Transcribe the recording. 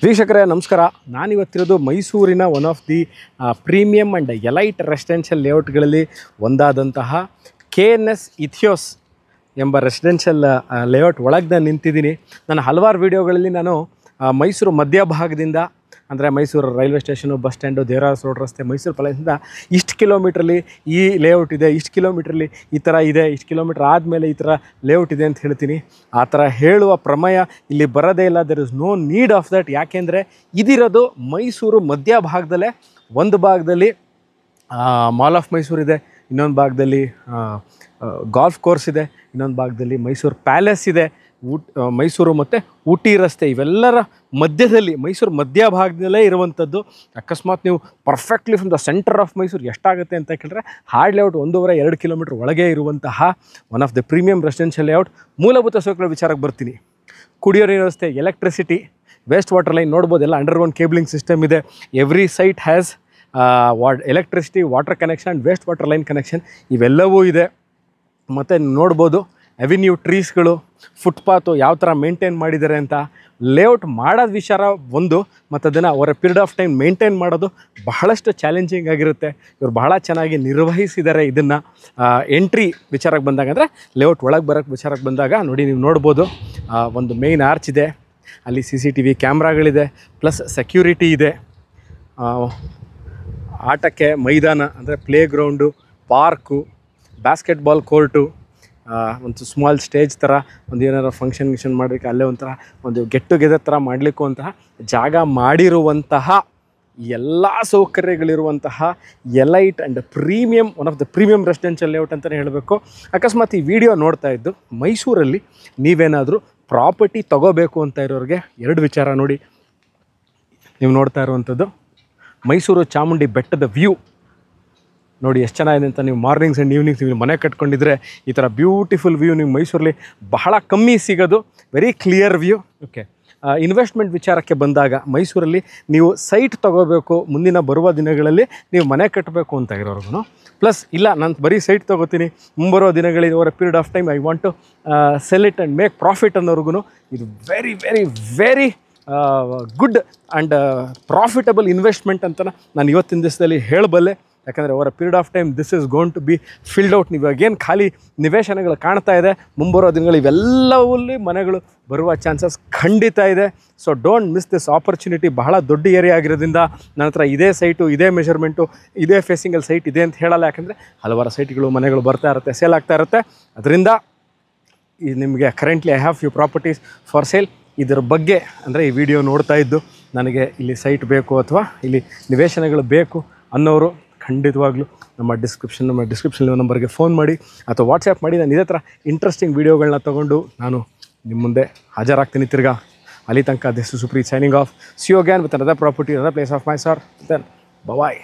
ವೀಕ್ಷಕರೇ ನಮಸ್ಕಾರ. ನಾನಿವತ್ತಿರೋದು ಮೈಸೂರಿನ one of the premium and elite residential ಲೇಔಟ್ಗಳಲ್ಲಿ ಒಂದಾದಂತಹ KNS ಇಥಿಯೋಸ್ ಎಂಬ ರೆಸಿಡೆನ್ಷಿಯಲ್ ಲೇಔಟ್ ಒಳಗೆ ನಾನು ನಿಂತಿದ್ದೀನಿ. ನಾನು ಹಲವಾರು ವೀಡಿಯೋಗಳಲ್ಲಿ ನಾನು ಮೈಸೂರು ಮಧ್ಯಭಾಗದಿಂದ ಅಂದರೆ Mysuru railway station, bus stand, Devaraja road ರಸ್ತೆ, ಮೈಸೂರು ಪ್ಯಾಲೇಸಿಂದ ಇಷ್ಟು ಕಿಲೋಮೀಟ್ರಲ್ಲಿ ಈ ಲೇಔಟ್ ಇದೆ, ಇಷ್ಟು ಕಿಲೋಮೀಟ್ರಲ್ಲಿ ಈ ಥರ ಇದೆ, ಇಷ್ಟು ಕಿಲೋಮೀಟ್ರ್ ಆದಮೇಲೆ ಈ ಥರ ಲೇಔಟ್ ಇದೆ ಅಂತ ಹೇಳ್ತೀನಿ. ಆ ಥರ ಹೇಳುವ ಪ್ರಮೇಯ ಇಲ್ಲಿ ಬರೋದೇ ಇಲ್ಲ. There is no need of that. ಯಾಕೆಂದರೆ ಇದಿರೋದು ಮೈಸೂರು ಮಧ್ಯಭಾಗದಲ್ಲೇ. ಒಂದು ಭಾಗದಲ್ಲಿ ಮಾಲ್ ಆಫ್ ಮೈಸೂರು ಇದೆ, ಇನ್ನೊಂದು ಭಾಗದಲ್ಲಿ ಗಾಲ್ಫ್ ಕೋರ್ಸ್ ಇದೆ, ಇನ್ನೊಂದು ಭಾಗದಲ್ಲಿ ಮೈಸೂರು ಪ್ಯಾಲೇಸ್ ಇದೆ, ಮೈಸೂರು ಮತ್ತು ಊಟಿ ರಸ್ತೆ, ಇವೆಲ್ಲರ ಮಧ್ಯದಲ್ಲಿ ಮೈಸೂರು ಮಧ್ಯಭಾಗದಲ್ಲೇ ಇರುವಂಥದ್ದು. ಅಕಸ್ಮಾತ್ ನೀವು perfectly from the centre of Mysuru ಎಷ್ಟಾಗುತ್ತೆ ಅಂತ ಕೇಳಿದ್ರೆ ಹಾರ್ಡ್ ಲೇಔಟ್ 1.5-2 ಕಿಲೋಮೀಟ್ರ್ ಒಳಗೆ ಇರುವಂತಹ one of the premium residential layout. ಮೂಲಭೂತ ಸೌಕರ್ಯಗಳ ವಿಚಾರಕ್ಕೆ ಬರ್ತೀನಿ. ಕುಡಿಯೋ ನೀರು ವ್ಯವಸ್ಥೆ, ಎಲೆಕ್ಟ್ರಿಸಿಟಿ, ವೇಸ್ಟ್ ವಾಟರ್ ಲೈನ್ ನೋಡ್ಬೋದು, ಎಲ್ಲ ಅಂಡರ್ಗ್ರೌಂಡ್ ಕೇಬಲಿಂಗ್ ಸಿಸ್ಟಮ್ ಇದೆ. Every site has electricity, water connection and waste water line connection ಇವೆಲ್ಲವೂ ಇದೆ. ಮತ್ತು ನೋಡ್ಬೋದು ಅವೆನ್ಯೂ, ಟ್ರೀಸ್ಗಳು, ಫುಟ್ಪಾತು ಯಾವ ಥರ ಮೇಂಟೈನ್ ಮಾಡಿದ್ದಾರೆ ಅಂತ. ಲೇಔಟ್ ಮಾಡೋದು ವಿಚಾರ ಒಂದು, ಮತ್ತು ಅದನ್ನು ಅವರ ಪೀರಿಯಡ್ ಆಫ್ ಟೈಮ್ ಮೇಂಟೈನ್ ಮಾಡೋದು ಬಹಳಷ್ಟು ಚಾಲೆಂಜಿಂಗ್ ಆಗಿರುತ್ತೆ. ಇವರು ಬಹಳ ಚೆನ್ನಾಗಿ ನಿರ್ವಹಿಸಿದ್ದಾರೆ ಇದನ್ನು. ಎಂಟ್ರಿ ವಿಚಾರಕ್ಕೆ ಬಂದಾಗ ಅಂದರೆ ಲೇಔಟ್ ಒಳಗೆ ಬರೋಕ್ಕೆ ವಿಚಾರಕ್ಕೆ ಬಂದಾಗ ನೋಡಿ, ನೀವು ನೋಡ್ಬೋದು ಒಂದು ಮೇಯ್ನ್ ಆರ್ಚ್ ಇದೆ, ಅಲ್ಲಿ CCTV ಕ್ಯಾಮ್ರಾಗಳಿದೆ, ಪ್ಲಸ್ ಸೆಕ್ಯೂರಿಟಿ ಇದೆ. ಆಟಕ್ಕೆ ಮೈದಾನ ಅಂದರೆ play ground, park, basketball court, ಒಂದು ಸ್ಮಾಲ್ ಸ್ಟೇಜ್ ಥರ ಒಂದು ಏನಾರು ಫಂಕ್ಷನ್ ಮಾಡಲಿಕ್ಕೆ ಅಲ್ಲೇ ಒಂಥರ ಒಂದು ಗೆಟ್ ಟುಗೆದರ್ ಥರ ಮಾಡಲಿಕ್ಕೂ ಅಂತಹ ಜಾಗ ಮಾಡಿರುವಂತಹ ಎಲ್ಲ ಸೌಕರ್ಯಗಳಿರುವಂತಹ elite and premium, one of the premium residential layout ಅಂತಲೇ ಹೇಳಬೇಕು. ಅಕಸ್ಮಾತ್ ಈ ವಿಡಿಯೋ ನೋಡ್ತಾ ಇದ್ದು ಮೈಸೂರಲ್ಲಿ ನೀವೇನಾದರೂ ಪ್ರಾಪರ್ಟಿ ತೊಗೋಬೇಕು ಅಂತ ಇರೋರಿಗೆ ಎರಡು ವಿಚಾರ ನೋಡಿ. ನೀವು ನೋಡ್ತಾ ಇರುವಂಥದ್ದು ಮೈಸೂರು ಚಾಮುಂಡಿ ಬೆಟ್ಟದ ವ್ಯೂ ನೋಡಿ ಎಷ್ಟು ಚೆನ್ನಾಗಿದೆ ಅಂತ. ನೀವು ಮಾರ್ನಿಂಗ್ಸ್ ಆ್ಯಂಡ್ ಈವ್ನಿಂಗ್ಸ್ ನೀವು ಮನೆ ಕಟ್ಕೊಂಡಿದ್ರೆ ಈ ಥರ ಬ್ಯೂಟಿಫುಲ್ ವ್ಯೂ ನೀವು ಮೈಸೂರಲ್ಲಿ ಬಹಳ ಕಮ್ಮಿ ಸಿಗೋದು. Very clear view. Okay, investment ವಿಚಾರಕ್ಕೆ ಬಂದಾಗ ಮೈಸೂರಲ್ಲಿ ನೀವು ಸೈಟ್ ತೊಗೋಬೇಕು, ಮುಂದಿನ ಬರುವ ದಿನಗಳಲ್ಲಿ ನೀವು ಮನೆ ಕಟ್ಟಬೇಕು ಅಂತ ಇರೋರ್ಗು, ಪ್ಲಸ್ ಇಲ್ಲ ನಾನು ಬರೀ ಸೈಟ್ ತೊಗೋತೀನಿ, ಮುಂಬರುವ ದಿನಗಳಲ್ಲಿ over a period of time I want to sell it and make profit ಅನ್ನೋರ್ಗು ಇದು very very very good and profitable investment ಅಂತ ನಾನು ಇವತ್ತಿನ ದಿವಸದಲ್ಲಿ ಹೇಳಬಲ್ಲೆ. ಯಾಕಂದರೆ ಅವರ period of time this is going to be filled out. ನೀವು ಇವಾಗೇನು ಖಾಲಿ ನಿವೇಶನಗಳು ಕಾಣ್ತಾ ಇದೆ, ಮುಂಬರೋ ದಿನಗಳು ಇವೆಲ್ಲವಲ್ಲಿ ಮನೆಗಳು ಬರುವ ಚಾನ್ಸಸ್ ಖಂಡಿತ ಇದೆ. So don't miss this opportunity. ಬಹಳ ದೊಡ್ಡ ಏರಿಯಾ ಆಗಿರೋದ್ರಿಂದ ನನ್ನ ಹತ್ರ ಇದೇ ಸೈಟು, ಇದೇ ಮೆಷರ್ಮೆಂಟು, ಇದೇ ಫೇಸಿಂಗಲ್ಲಿ ಸೈಟ್ ಇದೆ ಅಂತ ಹೇಳಲ್ಲ. ಯಾಕಂದರೆ ಹಲವಾರು ಸೈಟ್ಗಳು, ಮನೆಗಳು ಬರ್ತಾ ಇರುತ್ತೆ, ಸೇಲ್ ಆಗ್ತಾ ಇರುತ್ತೆ. ಅದರಿಂದ ಈ ನಿಮಗೆ currently I have few properties for sale. ಇದರ ಬಗ್ಗೆ ಅಂದರೆ ಈ ವಿಡಿಯೋ ನೋಡ್ತಾ ಇದ್ದು ನನಗೆ ಇಲ್ಲಿ ಸೈಟ್ ಬೇಕು ಅಥವಾ ಇಲ್ಲಿ ನಿವೇಶನಗಳು ಬೇಕು ಅನ್ನೋರು ಖಂಡಿತವಾಗ್ಲೂ ನಮ್ಮ ಡಿಸ್ಕ್ರಿಪ್ಷನ್ ನಂಬರ್ಗೆ ಫೋನ್ ಮಾಡಿ ಅಥವಾ ವಾಟ್ಸ್ಯಾಪ್ ಮಾಡಿ. ನಾನು ಇದೇ ಥರ ಇಂಟ್ರೆಸ್ಟಿಂಗ್ ವೀಡಿಯೋಗಳನ್ನ ತೊಗೊಂಡು ನಾನು ನಿಮ್ಮ ಮುಂದೆ ಹಾಜರಾಗ್ತೀನಿ ತಿರ್ಗಾ. ಅಲ್ಲಿ ತನಕ this is Supreet signing off. See you again with another property, another place of my sir. Then bye.